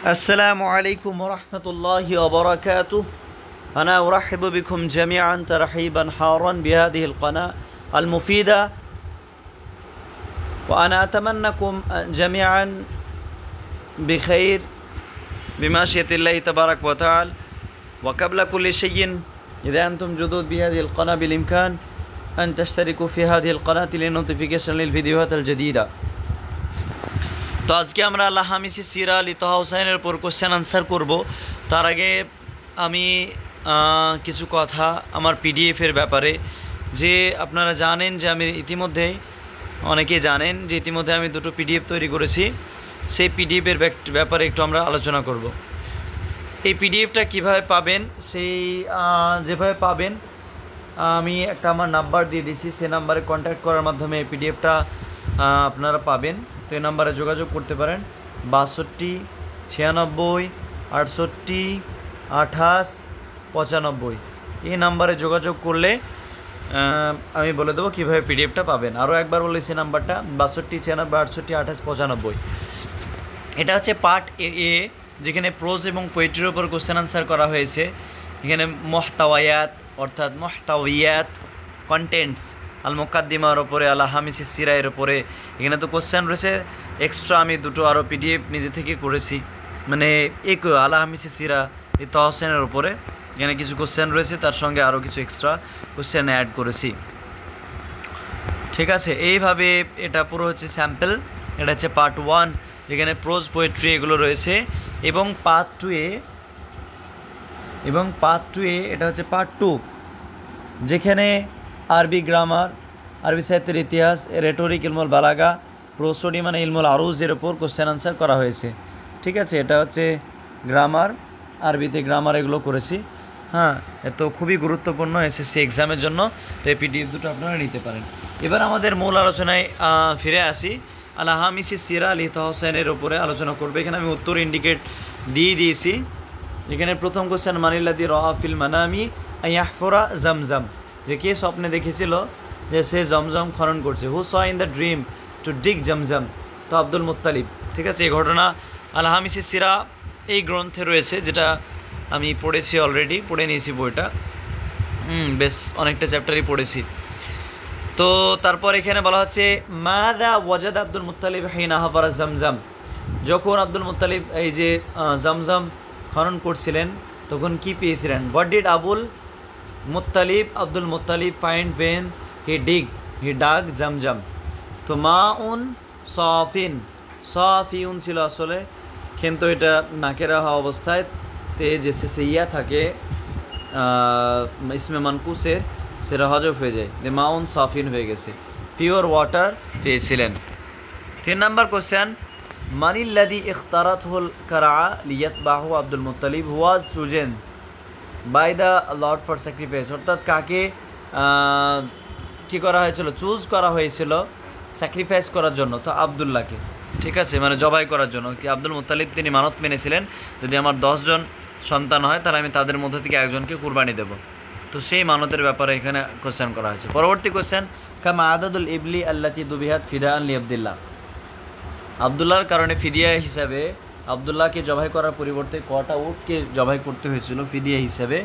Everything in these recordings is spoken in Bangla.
السلام عليكم ورحمة الله وبركاته. أنا أرحب بكم جميعا ترحيبا حارا بهذه القناة المفيدة، وأنا أتمنىكم جميعا بخير بمشيئة الله تبارك وتعالى. وقبل كل شيء، إذا أنتم جدد بهذه القناة بالإمكان أن تشتركوا في هذه القناة للنوتيفيكيشن للفيديوهات الجديدة. তো আজকে আমরা আল্লাহ হামিসি সিরা আলী তাহা হুসাইনের উপর কোশ্চেন আনসার করব। তার আগে আমি কিছু কথা আমার পিডিএফের ব্যাপারে, যে আপনারা জানেন যে আমি ইতিমধ্যেই অনেকেই জানেন যে ইতিমধ্যে আমি দুটো পিডিএফ তৈরি করেছি। সেই পিডিএফের ব্যাপারে একটু আমরা আলোচনা করব। এই পিডিএফটা কিভাবে পাবেন, সেই যেভাবে পাবেন আমি একটা আমার নাম্বার দিয়ে দিয়েছি, সেই নাম্বারে কন্ট্যাক্ট করার মাধ্যমে এই পিডিএফটা আপনারা পাবেন। তো এই নাম্বারে যোগাযোগ করতে পারেন 62 96 68 28 95। এই নাম্বারে যোগাযোগ করলে আমি বলে দেবো কীভাবে পিডিএফটা পাবেন। আরও একবার বলেছি নাম্বারটা 62 96 68 28 95। এটা হচ্ছে পার্ট এ, যেখানে প্রোজ এবং পোয়েট্রির ওপর কোশ্চেন আনসার করা হয়েছে। এখানে মহতাওয়ায়াত অর্থাৎ মহতাওয়ায়াত কন্টেন্টস আল মুকাদ্দিমার ওপরে, আল হামিসি সিরায়ের ওপরে এখানে তো কোশ্চেন রয়েছে। এক্সট্রা আমি দুটো আরও পিডিএফ নিজে থেকে করেছি, মানে এক আল হামিসি সিরা এই তহসেনের ওপরে এখানে কিছু কোশ্চেন রয়েছে, তার সঙ্গে আরও কিছু এক্সট্রা কোশ্চেন অ্যাড করেছি। ঠিক আছে, এইভাবে এটা পুরো হচ্ছে স্যাম্পল। এটা হচ্ছে পার্ট 1, যেখানে প্রোজ পোয়েট্রি এগুলো রয়েছে। এবং পার্ট 2 এটা হচ্ছে পার্ট 2, যেখানে আরবি গ্রামার, আরবি সাহিত্যের ইতিহাস, রেটোরিক, ইলমুল বালাগা, প্রোসোডি মানে ইলমুল আরুজের ওপর কোশ্চেন আনসার করা হয়েছে। ঠিক আছে, এটা হচ্ছে গ্রামার, আরবিতে গ্রামার এগুলো করেছি। হ্যাঁ, তো খুবই গুরুত্বপূর্ণ এসএসসি এক্সামের জন্য। তো এই পিডিএফ দুটো আপনারা নিতে পারেন। এবার আমাদের মূল আলোচনায় ফিরে আসি। আল হামিসি সিরা আলী তাহা হুসাইনের ওপরে আলোচনা করবে। এখানে আমি উত্তর ইন্ডিকেট দিয়ে দিয়েছি। এখানে প্রথম কোশ্চেন মানিল্লাদি রাফিল মানামি ইয়াহফুরা জমজম, যে কে স্বপ্নে দেখেছিল যে সে জমজম খনন করছে। Who saw in the dream to dig Zamzam, তো আব্দুল মুত্তালিব। ঠিক আছে, এই ঘটনা আল হামিসি সিরা এই গ্রন্থে রয়েছে, যেটা আমি পড়েছি, অলরেডি পড়ে নিয়েছি বইটা। বেশ অনেকটা চ্যাপ্টারই পড়েছি। তো তারপর এখানে বলা হচ্ছে মাদা ওয়াজাদ আব্দুল মুত্তালিব হিনা হাফারা জমজম, যখন আব্দুল মুত্তালিব এই যে জমজম খনন করছিলেন তখন কি পেয়েছিলেন। What did Abul Muttalib find when he dug Zamzam. তো মাউন সফিউন ছিল আসলে, কিন্তু এটা নাকেরা হওয়া অবস্থায় তে যে শেষে ইয়া থাকে ইসমে মানকুসের, সেটা হজব হয়ে যায়, যে মাউন সফিন হয়ে গেছে, পিওর ওয়াটার পেয়েছিলেন। 3 নম্বর কোশ্চেন মানিল্লাদি ইখতারাতহুল কারা লিয়াতবাহু Abdul Muttalib was chosen by the Lord for sacrifice, অর্থাৎ কাকে কী করা হয়েছিল, চুজ করা হয়েছিল স্যাক্রিফাইস করার জন্য। তো আবদুল্লাহকে। ঠিক আছে, মানে জবাই করার জন্য। কি আব্দুল মুত্তালিব তিনি মানত মেনেছিলেন, যদি আমার 10 জন সন্তান হয় তাহলে আমি তাদের মধ্যে থেকে একজনকে কুরবানি দেব। তো সেই মানতের ব্যাপারে এখানে কোশ্চেন করা হয়েছে। পরবর্তী কোশ্চেন কামা আদাদুল ইবলি আল্লাতি দুবিহাত ফিদা আন লি আবদুল্লাহ, আবদুল্লাহর কারণে ফিদিয়া হিসাবে আবদুল্লাহকে জবাই করার পরিবর্তে কটা উটকে জবাই করতে হয়েছিল ফিদিয়া হিসাবে।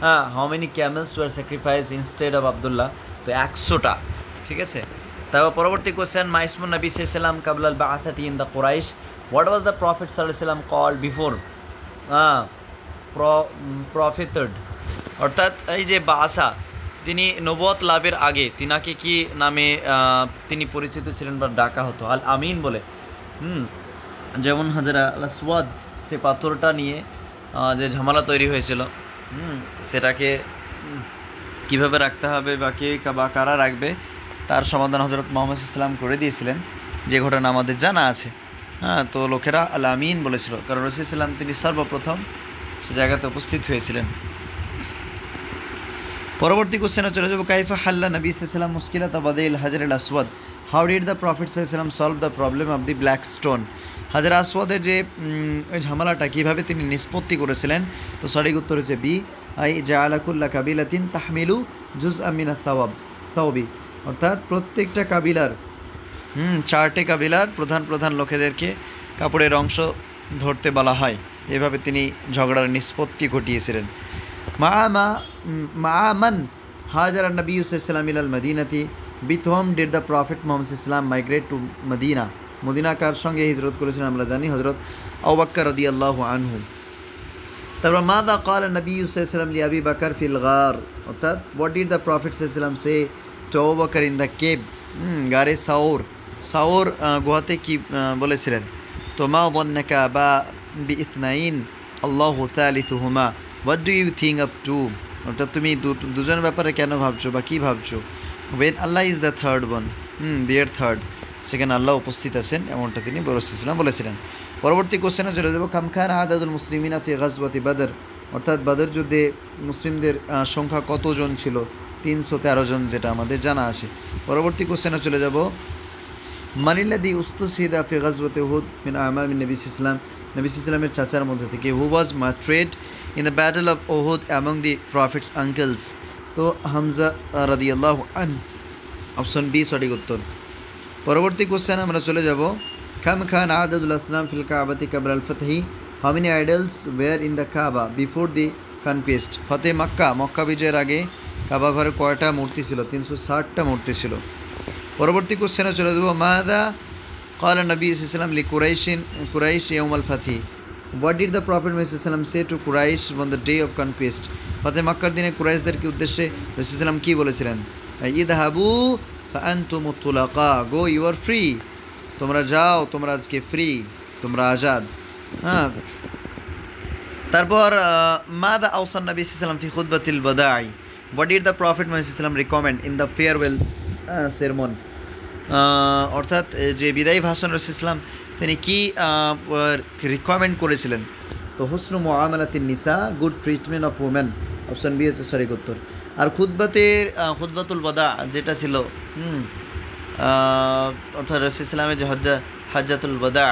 হ্যাঁ, how many camels were sacrifice instead of Abdullah, তো 100টা। ঠিক আছে, তারপর পরবর্তী কোশ্চেন মাইসমুন নবী সাল্লাল্লাহু আলাইহি কাবলাল বাআথাতি in the Quraish, what was the prophet সাল্লাল্লাহু আলাইহি ওয়াসাল্লাম কল্ড বিফোর প্রফেটেড, অর্থাৎ এই যে বাসা, তিনি নবুয়ত লাভের আগে তিনাকে কি নামে তিনি পরিচিত ছিলেন বা ডাকা হতো, আল আমিন বলে। যেমন হাজরা আল আসওয়াদ, সে পাথরটা নিয়ে যে ঝামেলা তৈরি হয়েছিল, সেটাকে কিভাবে রাখতে হবে বা কে বা কারা রাখবে, তার সমাধান হজরত মুহাম্মদ সাল্লাল্লাহু আলাইহি ওয়াসাল্লাম করে দিয়েছিলেন, যে ঘটনা আমাদের জানা আছে। হ্যাঁ, তো লোকেরা আল আমিন বলেছিল, কারণ রাসূল সাল্লাল্লাহু আলাইহি ওয়াসাল্লাম তিনি সর্বপ্রথম সে জায়গাতে উপস্থিত হয়েছিলেন। পরবর্তী কোশ্চেনে চলে যাব কাইফা হাল্লা নবী সাল্লাল্লাহু আলাইহি ওয়াসাল্লাম মুশকিলাত বাদিল হাজর আল আসওয়াদ, হাউ ডিড দ্য প্রফেট সাল্লাল্লাহু আলাইহি ওয়াসাল্লাম solve the problem of the Black Stone, হাজর আসওয়াদের যে ওই ঝামেলাটা কীভাবে তিনি নিষ্পত্তি করেছিলেন। তো সঠিক উত্তর হচ্ছে বি, আই জাআলা কুল্লা কাবিলাতিন তাহমিলু জুজআম মিনাত তাওবি, অর্থাৎ প্রত্যেকটা কাবিলার 4টে কাবিলার প্রধান লোকেদেরকে কাপড়ের অংশ ধরতে বলা হয়। এভাবে তিনি ঝগড়ার নিষ্পত্তি ঘটিয়েছিলেন। মা'মান হাজার নবী সাল্লাল্লাহু ইলাল মদিনাতি, with whom did the prophet Muhammad সাল্লাল্লাহু migrate to মদিনা? মদিনা কার সঙ্গে হিজরত করেছিলেন আমরা জানি, হযরত আবু বকর রাদিয়াল্লাহু আনহু। তারপর মাদা ক্বালা নবী সাল্লাল্লাহু লি আবি বকর ফিল গার, অর্থাৎ হোয়াট ডিড দ্য প্রফেট সাল্লাল্লাহু say to Abu Bakr in the cave, গারে সাওর গুহাতে কি বলেছিলেন? তো মা যান্নাকা বা বিইথনাইন আল্লাহু থালিথুহুমা, what do you think of two, অর্থাৎ তুমি দুজনের ব্যাপারে কেন ভাবছো বা কী ভাবছো? When Allah is the third one, their third, সেখানে আল্লাহ উপস্থিত আছেন, এমনটা তিনি রাসূলুল্লাহ বলেছিলেন। পরবর্তী কোশ্চেনে চলে যাব, কাম খান আদাদুল মুসলিমিনা ফি গাজওয়াতি বদর, অর্থাৎ বদর যুদ্ধে মুসলিমদের সংখ্যা কতজন ছিল? 313 জন, যেটা আমাদের জানা আছে। পরবর্তী কোশ্চেনে চলে যাব, মানিল্লাদি উস্তুশহিদা ফি গাজওয়াতি উহুদ মিন আমামিন নবী সাল্লাল্লাহু নবী সাল্লামের চাচার মধ্যে থেকে, who was martyred in the battle of Uhud among the Prophet's uncles? তো হামজা রাদিয়াল্লাহু আনহু, অপশন বি সঠিক উত্তর। পরবর্তী কোশ্চেন আমরা চলে যাব, কাম খান আদাদুল আসলাম ফিল কাবাতি কাবল আল ফতহি, how many idols were in the Kaaba before the conquest? ফতে মক্কা বিজয়ের আগে কাবা ঘরে কয়টা মূর্তি ছিল? 360টা মূর্তি ছিল। পরবর্তী কোশ্চেনে চলে যাব, মাদা ক্বালা নবী সাল্লাল্লাহু আলাইহি ওয়াসাল্লাম লি কুরাইশ ইয়াউমাল ফাতহি, হোয়াট ডিড দ্য প্রফেট সাল্লাল্লাহু say to Quraysh on the day of conquest? ফতে মক্কার দিনে কুরাইশদেরকে উদ্দেশ্যে রাসূলুল্লাহ সাল্লাল্লাহু আলাইহি ওয়াসাল্লাম কী বলেছিলেন? ইযহাবু ফাআনতুমুত তুলাকা, গো ইউ আর ফ্রি, তোমরা যাও, তোমরা আজকে ফ্রি, তোমরা আজাদ। হ্যাঁ, তারপর মাদা আওসান নবী সাল্লাল্লাহু আলাইহি ওয়াসাল্লাম ফি খুতবাতিল বাদাই, হোয়াট ডিড দ্য প্রফেট সাল্লাল্লাহু আলাইহি ওয়াসাল্লাম রিকমেন্ড ইন দ্য ফেয়ারওয়েল সেরেমন? অর্থাৎ যে বিদায়ী ভাষণ রাসূলুল্লাহ সাল্লাল্লাহু আলাইহি ওয়াসাল্লাম তিনি কি রিকমেন্ড করেছিলেন? তো হুসনু মুআমালাতিন নিসা, good treatment of women, option B হচ্ছে সঠিক উত্তর। আর খুতবাতুল বাদা যেটা ছিল, অর্থাৎ রাসূলুল্লাহ সাল্লামের যে হজ্জাতুল বাদা,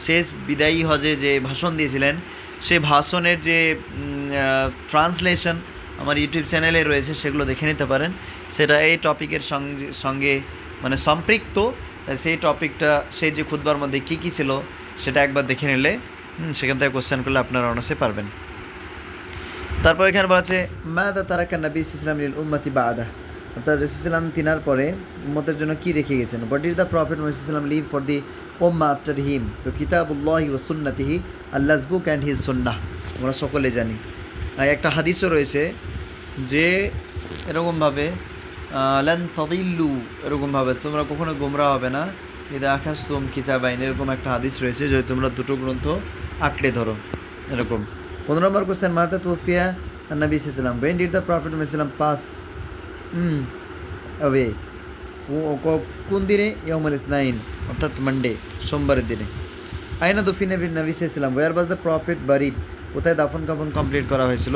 শেষ বিদায়ী হজে যে ভাষণ দিয়েছিলেন, সেই ভাষণের যে ট্রান্সলেশন আমার ইউটিউব চ্যানেলে রয়েছে, সেগুলো দেখে নিতে পারেন। সেটা এই টপিকের সঙ্গে মানে সম্পৃক্ত, সেই টপিকটা, সেই যে খুতবার মধ্যে কী কী ছিল সেটা একবার দেখে নিলে সেখান থেকে কোশ্চেন করলে আপনারা অনার্সে পারবেন। তারপর এখানে বলা আছে, মাদা তারাকা নবী সাল্লাল্লাহু আলাইহি ওয়াসাল্লাম লিল উম্মতি বাদা, অর্থাৎ রাসূলুল্লাহ সাল্লাল্লাহু আলাইহি ওয়াসাল্লাম তিনার পরে উম্মতের জন্য কী রেখে গেছেন? হোয়াট ইজ দ্য প্রফেট সাল্লাল্লাহু আলাইহি ওয়াসাল্লাম লিভ ফর দি উম্মাহ আফটার হিম? তো কিতাবুল্লাহি ওয়া সুন্নাতিহি, আল্লাহস বুক অ্যান্ড হিজ সুন্নাহ, আমরা সকলে জানি। একটা হাদিসও রয়েছে যে এরকমভাবে লান তাদিল্লু, এরকমভাবে তোমরা কখনো গোমরাহ হবে না, ইদা আখাযতুম কিতাবাইন, এরকম একটা হাদিস রয়েছে যে তোমরা দুটো গ্রন্থ আঁকড়ে ধরো, এরকম। 15 নম্বর কোশ্চেন, মাতা তুফিয়া নবী সাল্লাল্লাহু আলাইহি ওয়াসাল্লাম, when did the prophet সাল্লাল্লাহু পাস অ্যাওয়ে? কোন দিনে? ইয়াউমুল ইসনাইন, অর্থাৎ মানডে, সোমবারের দিনে। আইনা দুফিন নবী সাল্লাল্লাহু আলাইহি ওয়াসাল্লাম, where was the prophet buried, কোথায় দাফন কাফন কমপ্লিট করা হয়েছিল?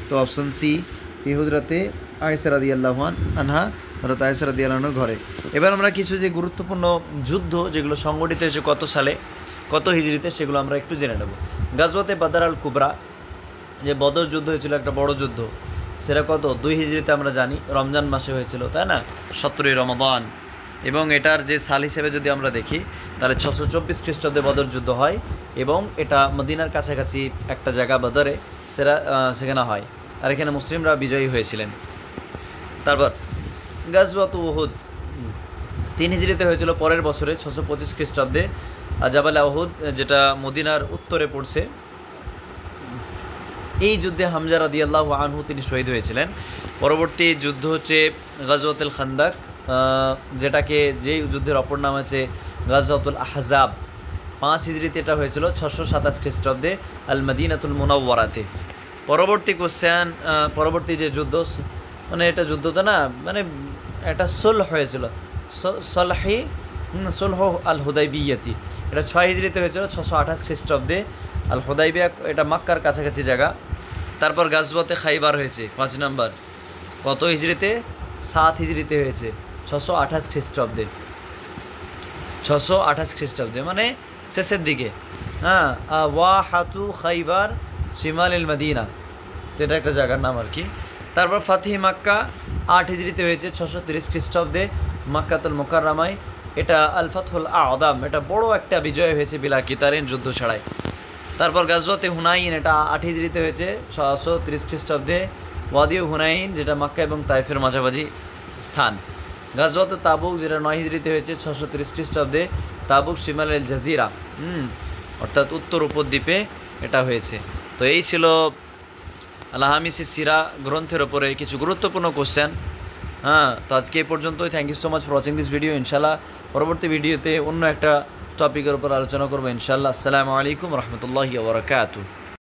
তো অপশন সি, ফি হুজরাতে আয়েশা রাদিয়াল্লাহু আনহা, হযরত আয়েশা রাদিয়াল্লাহু আনহার ঘরে। এবার আমরা কিছু যে গুরুত্বপূর্ণ যুদ্ধ যেগুলো সংগঠিত হয়েছে কত সালে, কত হিজরিতে, সেগুলো আমরা একটু জেনে নেব। গাজওয়াতে বাদর আল কুবরা, যে বদর যুদ্ধ হয়েছিল, একটা বড় যুদ্ধ, সেটা কত? 2 হিজরিতে আমরা জানি, রমজান মাসে হয়েছিল, তাই না? 17ই রমাদান। এবং এটার যে সাল হিসেবে যদি আমরা দেখি, তাহলে 624 খ্রিস্টাব্দে বদর যুদ্ধ হয়, এবং এটা মদিনার কাছাকাছি একটা জায়গা বদরে, সেখানে হয়, আর এখানে মুসলিমরা বিজয়ী হয়েছিলেন। তারপর গাজওয়াত উহুদ 3 হিজরিতে হয়েছিল, পরের বছরে 625 খ্রিস্টাব্দে, জাবাল উহুদ, যেটা মদিনার উত্তরে পড়ছে। এই যুদ্ধে হামজা রাদিয়াল্লাহু আনহু তিনি শহীদ হয়েছিলেন। পরবর্তী যুদ্ধ হচ্ছে গাজওয়াতুল খান্দাক, যেই যুদ্ধের অপর নাম আছে গাজওয়াতুল আহজাব। 5 হিজরিতে এটা হয়েছিল, 627 খ্রিস্টাব্দে আল মদিনাতুল মুনাওয়ারাতে। পরবর্তী কোশ্চেন, পরবর্তী যে যুদ্ধ, মানে এটা যুদ্ধ তো না, মানে একটা সুলহ হয়েছিল, সুলহ আল হুদাইবিয়াতি, এটা 6 হিজরিতে হয়েছিল, 628 খ্রিস্টাব্দে আল হুদাইবিয়া, এটা মক্কার কাছাকাছি জায়গা। তারপর গাজওয়াতে খাইবার হয়েছে 5 নম্বর, কত হিজরিতে? 7 হিজরিতে হয়েছে, 628 খ্রিস্টাব্দে, 628 খ্রিস্টাব্দে, মানে শেষের দিকে। হ্যাঁ, ওয়াহাতু খাইবার শিমালিল মদিনা, তো এটা একটা জায়গার নাম আর কি। তারপর ফাতিহ মক্কা 8 হিজরিতে হয়েছে, 630 খ্রিস্টাব্দে মক্কাতুল মুকাররমায়। এটা আল ফাতহুল আযম, এটা বড় একটা বিজয় হয়েছে বিলা কিতারিন, যুদ্ধ ছাড়াই। তারপর গাজওয়াতে হুনাইন, এটা 8 হিজরিতে হয়েছে 630 খ্রিস্টাব্দে, ওয়াদি হুনাইন যেটা মক্কা এবং তাইফের মাঝামাঝি স্থান। গাজওয়াতে তাবুক যেটা 9 হিজরিতে হয়েছে 630 খ্রিস্টাব্দে, তাবুক শিমাল এল জাজিরা, অর্থাৎ উত্তর উপদ্বীপে এটা হয়েছে। তো এই ছিল আল-হামিসি সিরা গ্রন্থের ওপরে কিছু গুরুত্বপূর্ণ কোশ্চেন। তো আজকে এই পর্যন্তই। Thank you so much for watching this video. ইনশাল্লাহ পরবর্তী ভিডিওতে অন্য একটা টপিকের উপর আলোচনা করবো ইনশাল্লাহ। আসসালামু আলাইকুম রহমতুল্লাহি ওয়া বারাকাতুহু।